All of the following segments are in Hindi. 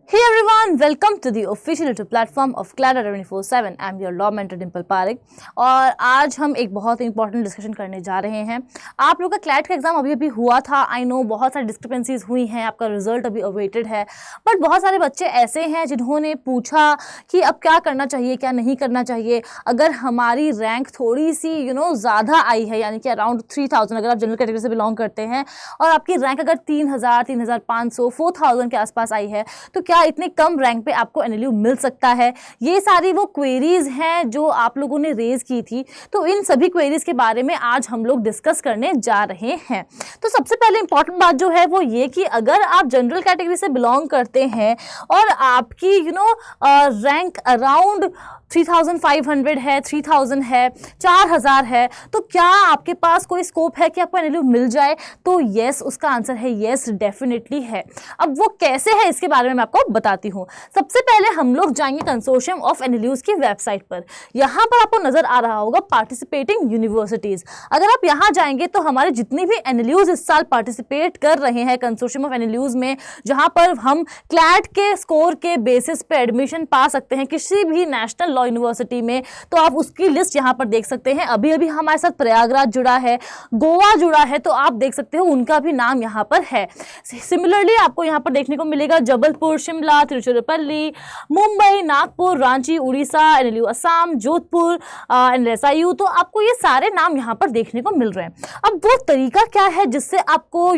Hey everyone, welcome to the official YouTube platform of Clara 24/7. I'm your law mentor Dimple Parekh और आज हम एक बहुत इंपॉर्टेंट डिस्कशन करने जा रहे हैं। आप लोग का क्लैट का एग्जाम अभी हुआ था। आई नो बहुत सारी डिस्क्रिपेंसीज हुई हैं, आपका रिजल्ट अभी अवेटेड है, बट बहुत सारे बच्चे ऐसे हैं जिन्होंने पूछा कि अब क्या करना चाहिए, क्या नहीं करना चाहिए। अगर हमारी रैंक थोड़ी सी ज़्यादा आई है, यानी कि अराउंड 3000, अगर आप जनरल कैटेगरी से बिलोंग करते हैं और आपकी रैंक अगर 3000, 3500, 4000 के आसपास आई है, तो क्या इतने कम रैंक पे आपको एनएलयू मिल सकता है? ये सारी वो क्वेरीज हैं जो आप लोगों ने रेज की थी। तो इन सभी क्वेरीज के बारे में आज हम लोग डिस्कस करने जा रहे हैं। तो सबसे पहले इंपॉर्टेंट बात जो है वो ये कि अगर आप जनरल कैटेगरी से बिलोंग करते हैं और आपकी रैंक अराउंड 3500 है, 3000 है, 4000 है, तो क्या आपके पास कोई स्कोप है कि आपको एनएलयू मिल जाए? तो यस, उसका आंसर है यस, डेफिनेटली है। अब वो कैसे है इसके बारे में मैं आपको बताती हूँ। सबसे पहले हम लोग जाएंगे कंसोर्शियम ऑफ एनएलयूज की वेबसाइट पर। यहाँ पर आपको नजर आ रहा होगा पार्टिसिपेटिंग यूनिवर्सिटीज। अगर आप यहाँ जाएंगे तो हमारे जितनी भी एनएलयूज इस साल पार्टिसिपेट कर रहे हैं कंसोर्शियम ऑफ एनएलयूज में, जहाँ पर हम क्लैट के स्कोर के बेसिस पे एडमिशन पा सकते हैं किसी भी नेशनल लॉ यूनिवर्सिटी में, तो आप उसकी लिस्ट यहाँ पर देख सकते हैं। अभी अभी हमारे साथ प्रयागराज जुड़ा है, गोवा जुड़ा है, तो आप देख सकते हो उनका भी नाम यहाँ पर है। सिमिलरली आपको यहाँ पर देखने को मिलेगा जबलपुर, शिमला, तिरुचिरापल्ली, मुंबई, नागपुर, रांची, उड़ीसा, एनएलयू असम, जोधपुर, एनएसआईयू। तो आपको ये सारे नाम यहाँ पर देखने को मिल रहे हैं। अब वो तरीका क्या है जिससे आपको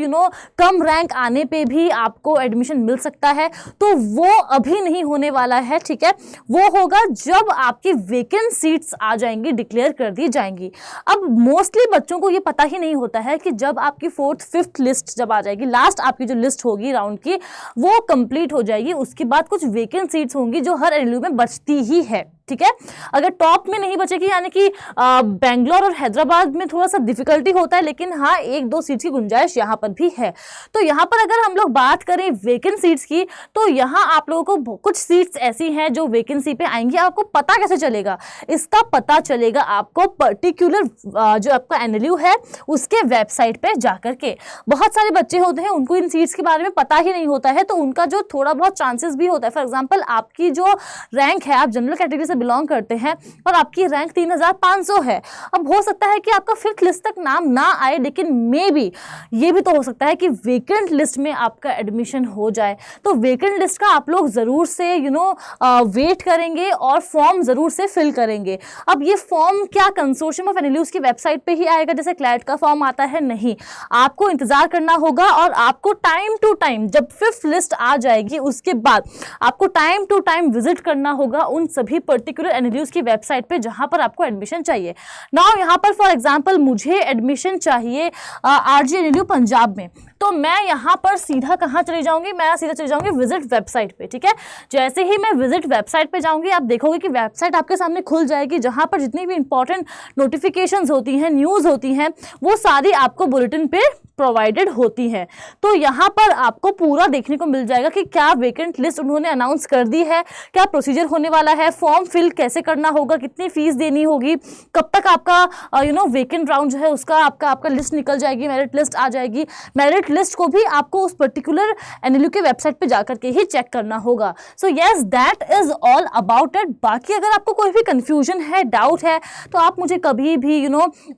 कम रैंक आने पे भी आपको एडमिशन मिल सकता है? तो वो अभी नहीं होने वाला है, ठीक है। वो होगा जब आपकी वेकेंट सीट्स आ जाएंगी, डिक्लेयर कर दी जाएंगी। अब मोस्टली बच्चों को ये पता ही नहीं होता है कि जब आपकी 4th, 5th लिस्ट जब आ जाएगी, लास्ट आपकी जो लिस्ट होगी राउंड की, वो कंप्लीट हो जाएगी। उसके बाद कुछ वेकेंट सीट्स होंगी जो हर एनएलयू में बचती ही है, ठीक है। अगर टॉप में नहीं बचेगी, यानी कि बेंगलोर और हैदराबाद में थोड़ा सा डिफिकल्टी होता है, लेकिन हाँ 1-2 सीट्स की गुंजाइश यहाँ पर भी है। तो यहाँ पर अगर हम लोग बात करें वेकेंट सीट्स की, तो यहाँ आप लोगों को कुछ सीट्स ऐसी हैं जो वैकेंसी पे आएंगी। आपको पता कैसे चलेगा? इसका पता चलेगा आपको पर्टिकुलर जो आपका एनएलयू है उसके वेबसाइट पे जाकर के। बहुत सारे बच्चे होते हैं उनको इन सीट्स के बारे में पता ही नहीं होता है, तो उनका जो थोड़ा बहुत चांसेस भी होता है। फॉर एग्जाम्पल, आपकी जो रैंक है, आप जनरल कैटेगरी से बिलोंग करते हैं और आपकी रैंक 3500 है। अब हो सकता है कि आपका 5th लिस्ट तक नाम ना आए, लेकिन मे बी ये भी तो हो सकता है कि वेकेंट लिस्ट में आपका एडमिशन हो जाए। तो वेकेंट लिस्ट का आप लोग जरूर से वेट करेंगे और फॉर्म जरूर से फिल करेंगे। अब ये फॉर्म क्या कंसोर्शियम ऑफ एनएलयूज की वेबसाइट पे ही आएगा जैसे क्लैट का फॉर्म आता है? नहीं, आपको इंतजार करना होगा और आपको टाइम टू टाइम, जब 5th लिस्ट आ जाएगी उसके बाद आपको टाइम टू टाइम विजिट करना होगा उन सभी पर्टिकुलर एनएलयूज की वेबसाइट पे जहां पर आपको एडमिशन चाहिए। नाउ यहाँ पर फॉर एग्जांपल मुझे एडमिशन चाहिए आरजी एनएलयू पंजाब में, तो मैं यहाँ पर सीधा कहाँ चली जाऊंगी? मैं सीधा चली जाऊंगी विजिट वेबसाइट पे, ठीक है। जैसे ही मैं विजिट वेबसाइट पे जाऊंगी, आप देखोगे कि वेबसाइट आपके सामने खुल जाएगी, जहां पर जितनी भी इंपॉर्टेंट नोटिफिकेशंस होती हैं, न्यूज़ होती हैं, वो सारी आपको बुलेटिन पे प्रोवाइडेड होती है। तो यहाँ पर आपको पूरा देखने को मिल जाएगा कि क्या वेकेंट लिस्ट उन्होंने अनाउंस कर दी है, क्या प्रोसीजर होने वाला है, फॉर्म फिल कैसे करना होगा, कितनी फीस देनी होगी, कब तक आपका वेकेंट राउंड जो है उसका आपका लिस्ट निकल जाएगी, मेरिट लिस्ट आ जाएगी। मेरिट लिस्ट को भी आपको उस पर्टिकुलर एनएलयू के वेबसाइट पे जाकर के ही चेक करना होगा। So yes, that is all about it. बाकी अगर आपको कोई भी कंफ्यूजन है, डाउट है, तो आप मुझे कभी भी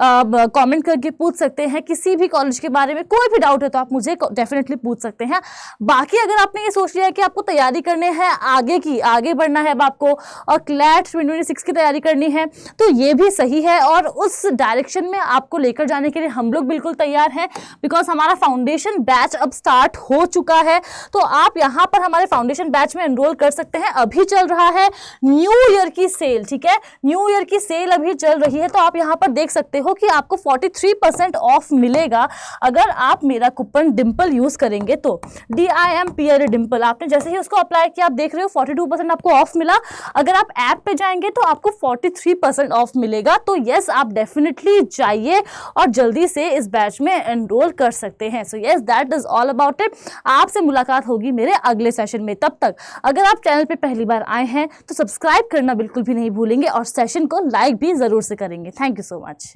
कमेंट करके पूछ सकते हैं। किसी भी कॉलेज के बारे में कोई भी डाउट है तो आप मुझे डेफिनेटली पूछ सकते हैं। बाकी अगर आपने ये सोच लिया है कि आपको तैयारी करने है आगे बढ़ना है अब आपको, और क्लैट 2026 की तैयारी करनी है, तो ये भी सही है और उस डायरेक्शन में आपको लेकर जाने के लिए हम लोग बिल्कुल तैयार हैं। बिकॉज हमारा फाउंडेशन बैच अब स्टार्ट हो चुका है, तो आप यहाँ पर हमारे फाउंडेशन बैच में एनरोल कर सकते हैं। अभी चल रहा है न्यू ईयर की सेल, ठीक है। न्यू ईयर की सेल अभी चल रही है, तो आप यहाँ पर देख सकते हो कि आपको 43% ऑफ मिलेगा अगर आप मेरा कूपन डिम्पल यूज करेंगे तो। DIMPL डिम्पल, आपने जैसे ही उसको अप्लाई किया, आप देख रहे हो 42% आपको ऑफ मिला। अगर आप ऐप पे जाएंगे तो आपको 43% ऑफ मिलेगा। तो यस, आप डेफिनेटली जाइए और जल्दी से इस बैच में एनरोल कर सकते हैं। So yes, that is all about it. आपसे मुलाकात होगी मेरे अगले सेशन में। तब तक अगर आप चैनल पे पहली बार आए हैं तो सब्सक्राइब करना बिल्कुल भी नहीं भूलेंगे और सेशन को लाइक भी जरूर से करेंगे। Thank you so much.